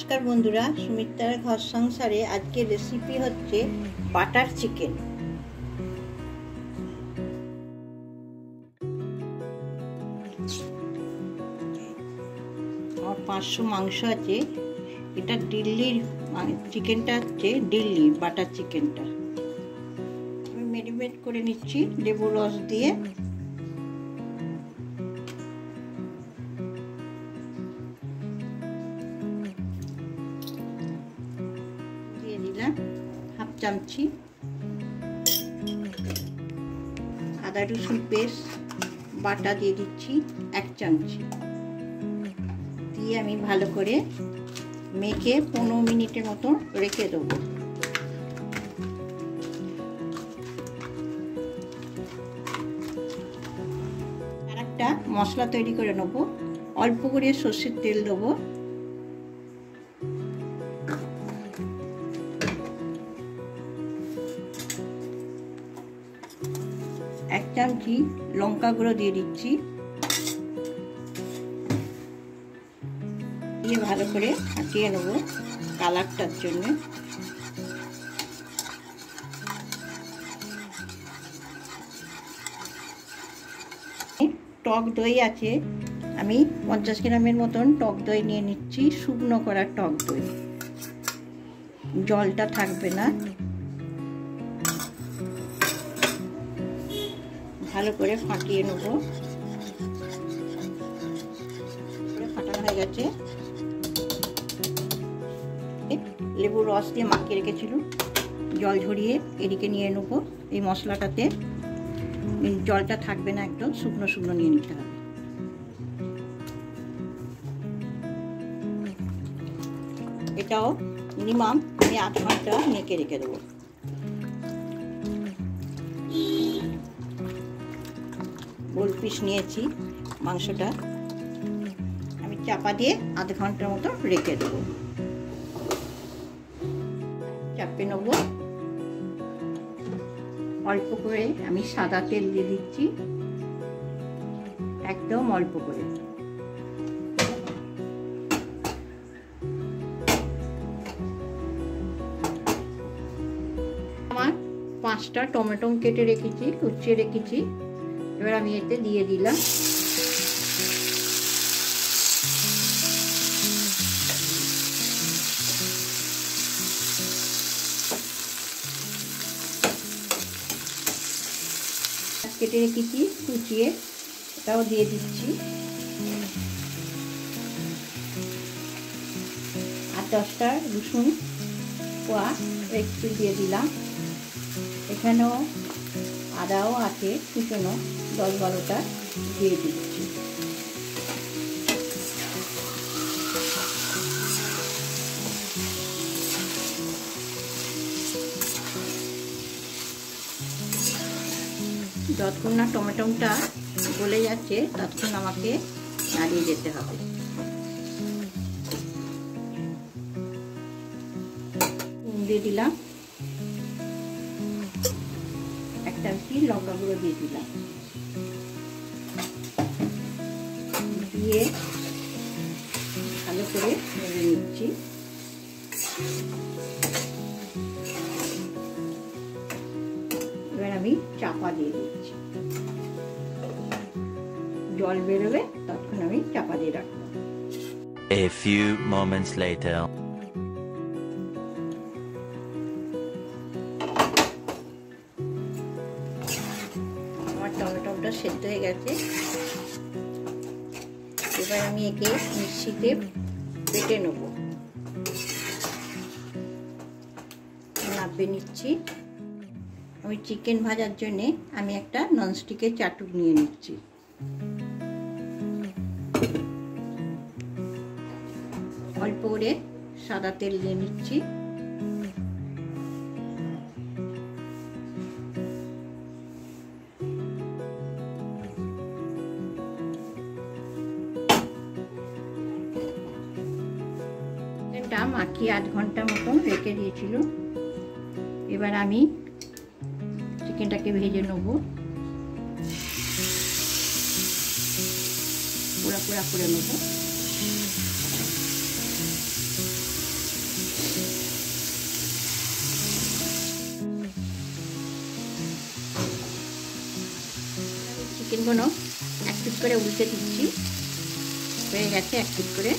নমস্কার বন্ধুরা, সুমিত্রার ঘর সংসারে আজকের রেসিপি হচ্ছে বাটার চিকেন। আমার 500 মাংস আছে। এটা দিল্লির চিকেনটা হচ্ছে দিল্লি বাটার চিকেনটা। আমি ম্যারিনেট করে নিচ্ছি লেবুর রস দিয়ে। দিয়ে দিলাম হাফ চামচি আদা রসুন পেস্ট বাটা দিয়ে দিচ্ছি 1 চামচি দিয়ে আমি ভালো করে মেখে 15 মিনিটের মতো রেখে দেবো। আর একটা মশলা তৈরি করে নেব। অল্প করে সর্ষের তেল দেবো, এক চামচি লঙ্কা গুঁড়ো দিয়ে দিচ্ছি, দিয়ে ভালো করে ফাটিয়ে নেব কালারটার জন্য। টক দই আছে, আমি 50 গ্রামের মতন টক দই নিয়ে নিচ্ছি, শুকনো করা টক দই, জলটা থাকবে না। ভালো করে ফাটিয়ে নেব। ফাটানো হয়ে গেছে। লেবুর রস দিয়ে মাখিয়ে রেখেছিল, জল ঝরিয়ে এদিকে নিয়ে নেব। এই মশলাটাতে জলটা থাকবে না, একদম শুকনো শুকনো নিয়ে নিতে হবে। এটাও মিনিমাম আমি আধ ঘন্টা মেখে রেখে দেবো। গোল পিস নিয়েছি মাংসটা, আমি চাপা দিয়ে আধ ঘন্টার মতো রেখে দেবো। চাপে নেব। অল্প করে আমি সাদা তেল দিয়ে দিচ্ছি, একদম অল্প করে। আমার 5টা টমেটো কেটে রেখেছি, কুচিয়ে রেখেছি। এবার আমি এতে দিয়ে দিলাম। কেটে রেখেছি কুচিয়ে, এটাও দিয়ে দিচ্ছি। আর 10টা রসুন কোয়া একটু দিয়ে দিলাম। এখানেও আদাও আছে কুচনো, 10-12টা দিয়ে দিচ্ছি। যতক্ষণ না টমেটোটা গলে যাচ্ছে ততক্ষণ আমাকে নাড়িয়ে যেতে হবে। দিয়ে দিলাম 1 চামচি লঙ্কা গুঁড়ো দিয়ে দিলাম, দিয়ে ভালো করে নেড়ে নিচ্ছি। এবার আমি চাপা দিয়ে দিচ্ছি, জল বেরোবে ততক্ষণ আমি চাপা দিয়ে রাখবো। A few moments later. আমার টমেটোটা সেদ্ধ হয়ে গেছে। এবার আমি একে মিক্সিতে বেটে নেব। নাড়িয়ে নিচ্ছি। আমি চিকেন ভাজার জন্যে আমি একটা ননস্টিকের চাটু নিয়ে নিচ্ছি। অল্প করে সাদা তেল দিয়ে নিচ্ছি। এটা মাখিয়ে আধ ঘন্টা মতন রেখে দিয়েছিল। এবার আমি চিকেনটাকে ভেজে নেব। পোড়া পোড়া করে নেব। চিকেনগুলো এক পিট করে উল্টে দিচ্ছি। হয়ে গেছে এক পিট করে।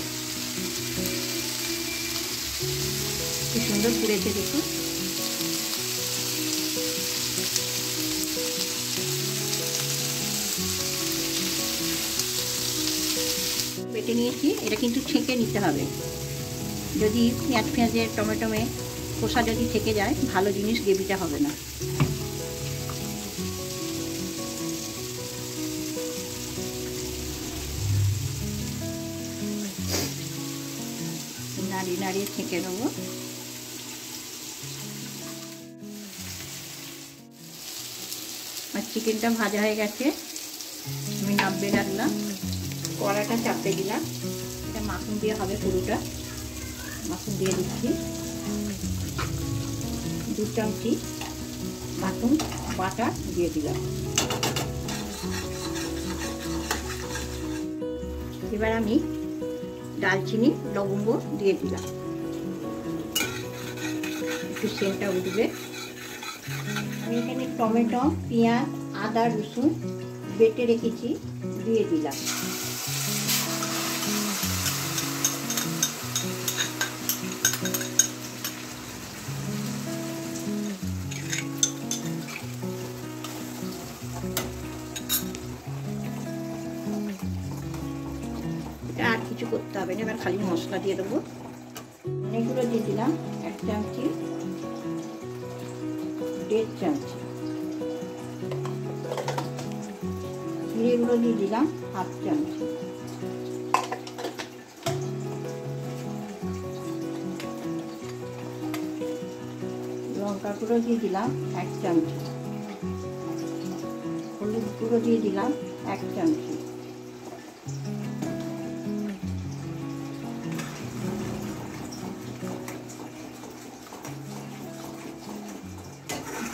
কি সুন্দর পুড়েছে দেখুন। বেটে নিয়েছি, এটা কিন্তু ছেঁকে নিতে হবে। যদি পেঁয়াজের টমেটোমে খোসা যদি থেকে যায়, ভালো জিনিস গ্রেভিটা হবে না। নাড়িয়ে নাড়িয়ে ছেঁকে নেবো। আর চিকেনটা ভাজা হয়ে গেছে, আমি নামিয়ে রাখলাম। কড়াটা চাপতে দিলাম। এটা মাখন দিয়ে হবে পুরোটা। মাখন দিয়ে দিচ্ছি। 2 চামচি মাখন বাটা দিয়ে দিলাম। এবার আমি দালচিনি লবঙ্গ দিয়ে দিলাম। একটু সেন্টটা উঠবে। আমি এখানে টমেটো, পেঁয়াজ, আদা, রসুন বেটে রেখেছি, দিয়ে দিলাম। আর কিছু করতে হবে না, এবার খালি মশলা দিয়ে দেবো। এগুলো দিয়ে দিলাম 1 চামচি, 1.5 চামচি। জিরেগুলো দিয়ে দিলাম 1/2 চামচি। লঙ্কা গুঁড়ো দিয়ে দিলাম 1 চামচি। হলুদ গুঁড়ো দিয়ে দিলাম 1 চামচি।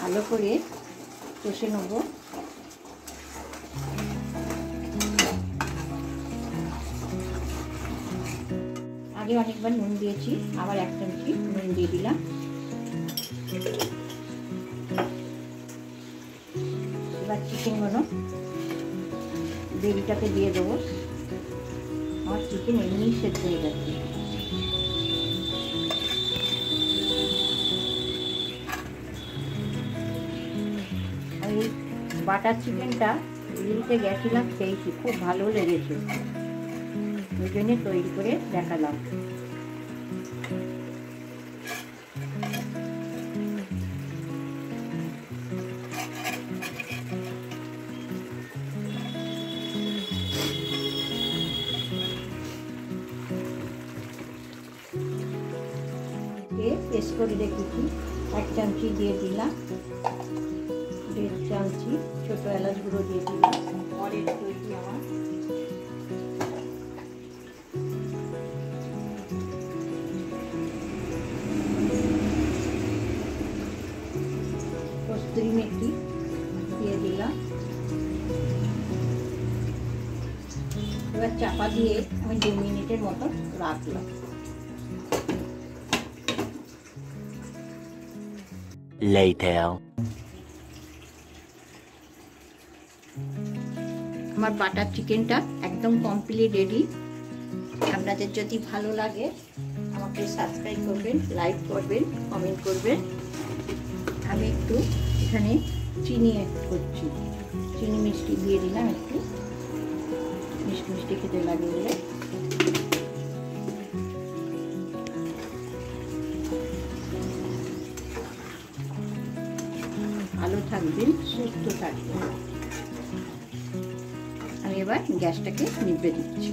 ভালো করে কষে নেব। আগে অনেকবার নুন দিয়েছি, আবার 1 চামচি নুন দিয়ে দিলাম। এবার চিকেনগুলো গ্রেভিটাতে দিয়ে দেবো। আমার চিকেন এমনি সেদ্ধ হয়ে যাচ্ছে। আমি বাটার চিকেনটা গ্রিলতে গেছিলাম, খেয়েছি, খুব ভালো লেগেছে। ওই জন্য তৈরি করে দেখালাম। পেস্ট করে রেখেছি, 1 চামচি দিয়ে দিলাম। 1.5 চামচি ছোট এলাচ গুঁড়ো দিয়ে দিলাম। পরের তৈরি আমার কস্তুরি মেথি দিয়ে দিলাম। এবার চাপা দিয়ে আমি 2 মিনিটের মতো রাখলাম। Later. আমার বাটার চিকেনটা একদম কমপ্লিট রেডি। আপনাদের যদি ভালো লাগে আমাকে সাবস্ক্রাইব করবেন, লাইক করবেন, কমেন্ট করবেন। আমি একটু এখানে চিনি অ্যাড করছি। চিনি মিষ্টি দিয়ে দিলাম, একটু মিষ্টি মিষ্টি খেতে লাগে বলে। ভালো থাকবেন, সুস্থ থাকবেন। আমি এবার গ্যাসটাকে নিভিয়ে দিচ্ছি।